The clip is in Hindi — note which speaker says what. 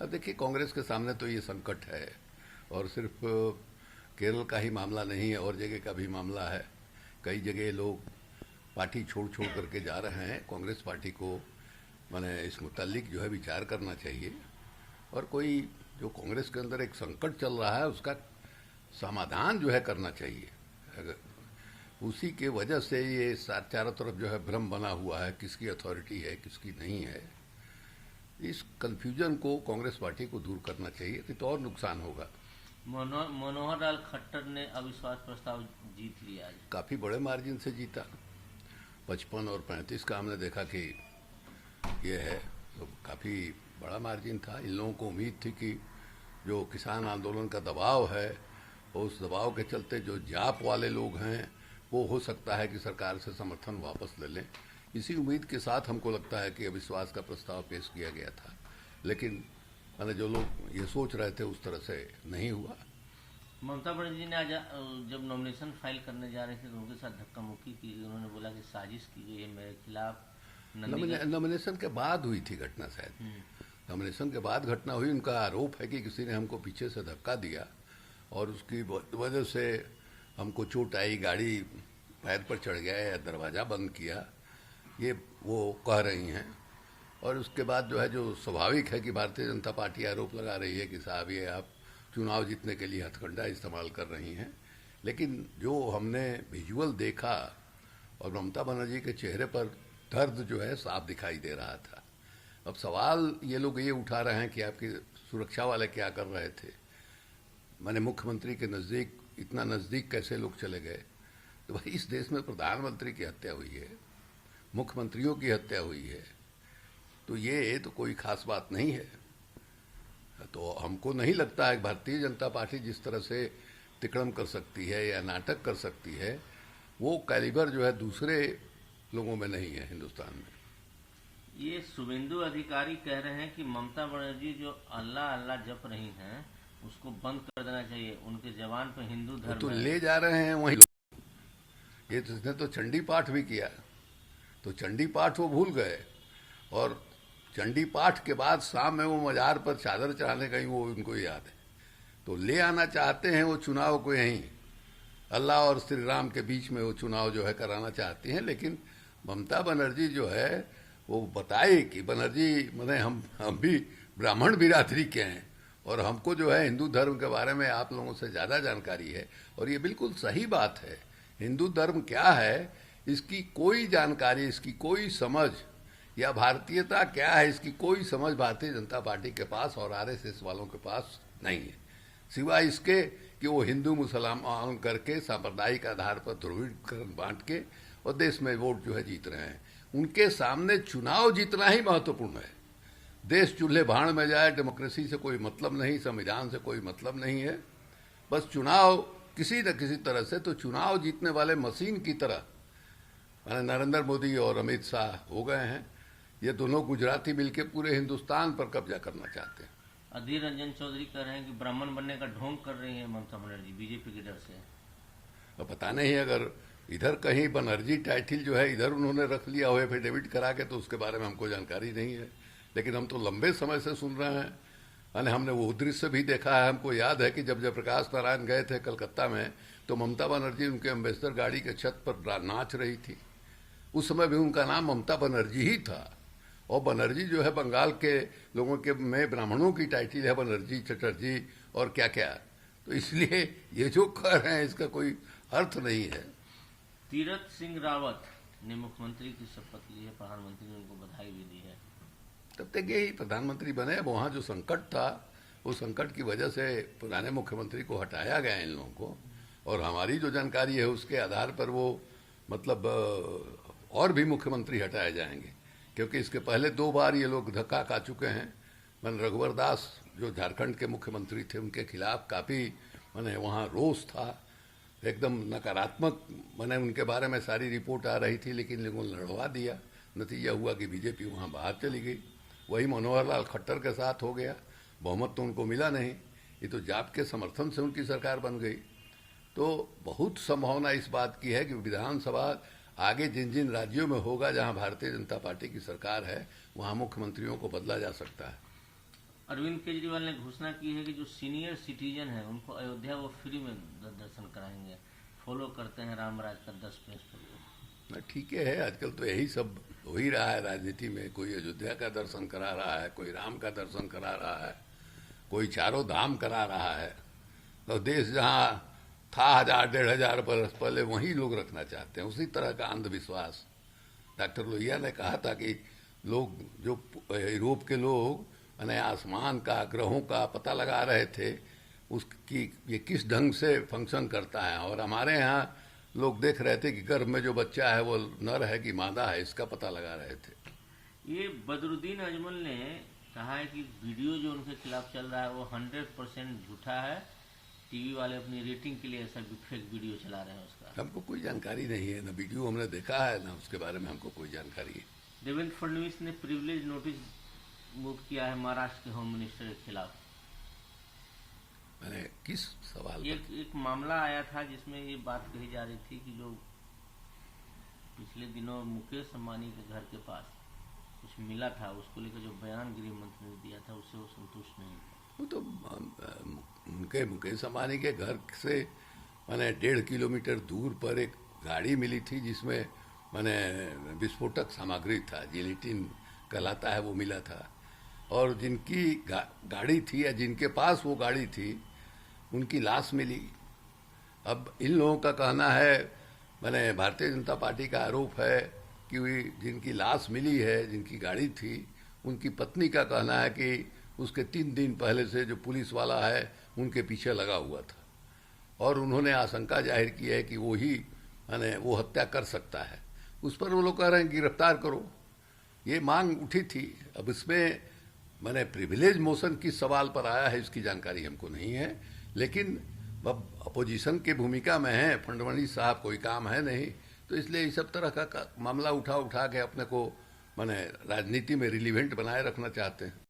Speaker 1: अब देखिए, कांग्रेस के सामने तो ये संकट है, और सिर्फ केरल का ही मामला नहीं है, और जगह का भी मामला है। कई जगह लोग पार्टी छोड़ छोड़ करके जा रहे हैं। कांग्रेस पार्टी को माने इस मुतालिक जो है विचार करना चाहिए, और कोई जो कांग्रेस के अंदर एक संकट चल रहा है उसका समाधान जो है करना चाहिए। अगर उसी के वजह से ये चारों तरफ जो है भ्रम बना हुआ है, किसकी अथॉरिटी है किसकी नहीं है, इस कंफ्यूजन को कांग्रेस पार्टी को दूर करना चाहिए, तो और नुकसान होगा।
Speaker 2: मनोहर लाल खट्टर ने अविश्वास प्रस्ताव जीत लिया आज।
Speaker 1: काफ़ी बड़े मार्जिन से जीता, 55 और 35 का हमने देखा कि ये है, तो काफ़ी बड़ा मार्जिन था। इन लोगों को उम्मीद थी कि जो किसान आंदोलन का दबाव है, उस दबाव के चलते जो जाप वाले लोग हैं वो हो सकता है कि सरकार से समर्थन वापस ले लें। इसी उम्मीद के साथ हमको लगता है कि अविश्वास का प्रस्ताव पेश किया गया था, लेकिन मैंने जो लोग ये सोच रहे थे उस तरह से नहीं हुआ।
Speaker 2: ममता बनर्जी ने आज जब नॉमिनेशन फाइल करने जा रहे थे तो उनके साथ धक्का मुक्की की। उन्होंने बोला कि साजिश की गई है मेरे खिलाफ।
Speaker 1: नॉमिनेशन के बाद हुई थी घटना, शायद नॉमिनेशन के बाद घटना हुई। उनका आरोप है कि किसी ने हमको पीछे से धक्का दिया और उसकी वजह से हमको चोट आई, गाड़ी पैर पर चढ़ गया या दरवाज़ा बंद किया, ये वो कह रही हैं। और उसके बाद जो है, जो स्वाभाविक है कि भारतीय जनता पार्टी आरोप लगा रही है कि साहब ये आप चुनाव जीतने के लिए हथकंडा इस्तेमाल कर रही हैं। लेकिन जो हमने विजुअल देखा और ममता बनर्जी के चेहरे पर दर्द जो है साफ दिखाई दे रहा था। अब सवाल ये लोग ये उठा रहे हैं कि आपकी सुरक्षा वाले क्या कर रहे थे, माने मुख्यमंत्री के नज़दीक, इतना नज़दीक कैसे लोग चले गए। तो भाई, इस देश में प्रधानमंत्री की हत्या हुई है, मुख्यमंत्रियों की हत्या हुई है, तो ये तो कोई खास बात नहीं है। तो हमको नहीं लगता है कि भारतीय जनता पार्टी जिस तरह से तिकड़म कर सकती है या नाटक कर सकती है, वो कैलिबर जो है दूसरे लोगों में नहीं है हिंदुस्तान में।
Speaker 2: ये शुभेंदु अधिकारी कह रहे हैं कि ममता बनर्जी जो अल्लाह अल्लाह जप रही हैं उसको बंद कर देना चाहिए, उनके जवान पर हिंदू धर्म
Speaker 1: तो
Speaker 2: है।
Speaker 1: ले जा रहे हैं वही लोग। ये तो इसने तो चंडी पाठ भी किया, तो चंडी पाठ वो भूल गए, और चंडी पाठ के बाद शाम में वो मजार पर चादर चढ़ाने गई, वो उनको याद है। तो ले आना चाहते हैं वो चुनाव को, यहीं अल्लाह और श्री राम के बीच में वो चुनाव जो है कराना चाहती हैं। लेकिन ममता बनर्जी जो है वो बताए कि बनर्जी मैंने हम भी ब्राह्मण बिरादरी के हैं, और हमको जो है हिंदू धर्म के बारे में आप लोगों से ज़्यादा जानकारी है, और ये बिल्कुल सही बात है। हिंदू धर्म क्या है इसकी कोई जानकारी, इसकी कोई समझ, या भारतीयता क्या है इसकी कोई समझ भारतीय जनता पार्टी के पास और आरएसएस वालों के पास नहीं है, सिवाय इसके कि वो हिंदू मुसलमान करके सांप्रदायिक आधार पर ध्रुवीकरण बांट के और देश में वोट जो है जीत रहे हैं। उनके सामने चुनाव जीतना ही महत्वपूर्ण है। देश चूल्हे भाड़ में जाए, डेमोक्रेसी से कोई मतलब नहीं, संविधान से कोई मतलब नहीं है। बस चुनाव किसी न किसी तरह से, तो चुनाव जीतने वाले मशीन की तरह नरेंद्र मोदी और अमित शाह हो गए हैं। ये दोनों गुजराती मिलके पूरे हिंदुस्तान पर कब्जा करना चाहते हैं।
Speaker 2: अधीर रंजन चौधरी कह रहे हैं कि ब्राह्मण बनने का ढोंग कर रही है ममता बनर्जी बीजेपी के डर से।
Speaker 1: अब पता नहीं, अगर इधर कहीं बनर्जी टाइटल जो है इधर उन्होंने रख लिया हो एफिडेविट करा के, तो उसके बारे में हमको जानकारी नहीं है। लेकिन हम तो लंबे समय से सुन रहे हैं, यानी हमने वो दृश्य भी देखा है। हमको याद है कि जब जयप्रकाश नारायण गए थे कलकत्ता में, तो ममता बनर्जी उनके एम्बेसडर गाड़ी के छत पर नाच रही थी। उस समय भी उनका नाम ममता बनर्जी ही था, और बनर्जी जो है बंगाल के लोगों के में ब्राह्मणों की टाइटल है, बनर्जी, चटर्जी और क्या क्या। तो इसलिए ये जो कह रहे हैं इसका कोई अर्थ नहीं है।
Speaker 2: तीरथ सिंह रावत ने मुख्यमंत्री की शपथ ली है, प्रधानमंत्री ने उनको बधाई भी दी है।
Speaker 1: तब तक यही प्रधानमंत्री बने। अब वहाँ जो संकट था, उस संकट की वजह से पुराने मुख्यमंत्री को हटाया गया इन लोगों को, और हमारी जो जानकारी है उसके आधार पर वो मतलब और भी मुख्यमंत्री हटाए जाएंगे, क्योंकि इसके पहले 2 बार ये लोग धक्का खा चुके हैं। मैंने रघुवर दास जो झारखंड के मुख्यमंत्री थे, उनके खिलाफ काफ़ी मैंने वहाँ रोष था, एकदम नकारात्मक मैंने उनके बारे में सारी रिपोर्ट आ रही थी, लेकिन लोगों ने लड़वा दिया। नतीजा हुआ कि बीजेपी वहाँ बाहर चली गई। वही मनोहर लाल खट्टर के साथ हो गया, बहुमत तो उनको मिला नहीं, ये तो जाप के समर्थन से उनकी सरकार बन गई। तो बहुत संभावना इस बात की है कि विधानसभा आगे जिन जिन राज्यों में होगा जहां भारतीय जनता पार्टी की सरकार है, वहां मुख्यमंत्रियों को बदला जा सकता है।
Speaker 2: अरविंद केजरीवाल ने घोषणा की है कि जो सीनियर सिटीजन है उनको अयोध्या वो फ्री में दर्शन कराएंगे, फॉलो करते हैं रामराज का 10 प्रिंसिपल को।
Speaker 1: ठीक है, आजकल तो यही सब हो ही रहा है राजनीति में। कोई अयोध्या का दर्शन करा रहा है, कोई राम का दर्शन करा रहा है, कोई चारों धाम करा रहा है। तो देश जहाँ था 1000-1500 बरस पहले वहीं लोग रखना चाहते हैं। उसी तरह का अंधविश्वास डॉक्टर लोहिया ने कहा था कि लोग जो यूरोप के लोग यानी आसमान का, ग्रहों का पता लगा रहे थे उसकी ये किस ढंग से फंक्शन करता है, और हमारे यहाँ लोग देख रहे थे कि गर्भ में जो बच्चा है वो नर है कि मादा है, इसका पता लगा रहे थे।
Speaker 2: ये बदरुद्दीन अजमल ने कहा है कि वीडियो जो उनके खिलाफ चल रहा है वो 100% झूठा है। टीवी वाले अपनी रेटिंग के लिए ऐसा फेक वीडियो चला रहे हैं उसका।
Speaker 1: हमको कोई जानकारी नहीं है, ना वीडियो हमने देखा है, ना उसके बारे में हमको कोई जानकारी है।
Speaker 2: देवेंद्र फडणवीस ने प्रिविलेज नोटिस मूव किया है महाराष्ट्र के होम मिनिस्टर के खिलाफ।
Speaker 1: मैंने किस सवाल
Speaker 2: एक मामला आया था जिसमें ये बात कही जा रही थी कि जो पिछले दिनों मुकेश अंबानी के घर के पास कुछ मिला था, उसको लेकर जो बयान गृह मंत्री ने दिया था उससे वो संतुष्ट नहीं था।
Speaker 1: वो तो उनके मुकेश अंबानी के घर से मैंने 1.5 किलोमीटर दूर पर एक गाड़ी मिली थी जिसमें मैंने विस्फोटक सामग्री था, जिलेटिन कहलाता है, वो मिला था। और जिनकी गाड़ी थी या जिनके पास वो गाड़ी थी उनकी लाश मिली। अब इन लोगों का कहना है, मैंने भारतीय जनता पार्टी का आरोप है कि जिनकी लाश मिली है, जिनकी गाड़ी थी, उनकी पत्नी का कहना है कि उसके 3 दिन पहले से जो पुलिस वाला है उनके पीछे लगा हुआ था, और उन्होंने आशंका जाहिर की है कि वो ही मैंने वो हत्या कर सकता है। उस पर वो लोग कह रहे हैं गिरफ्तार करो, ये मांग उठी थी। अब इसमें मैंने प्रिविलेज मोशन किस सवाल पर आया है इसकी जानकारी हमको नहीं है, लेकिन अब अपोजिशन की भूमिका में है फडणवीस साहब, कोई काम है नहीं, तो इसलिए इस सब तरह का मामला उठा के अपने को मैंने राजनीति में रिलीवेंट बनाए रखना चाहते हैं।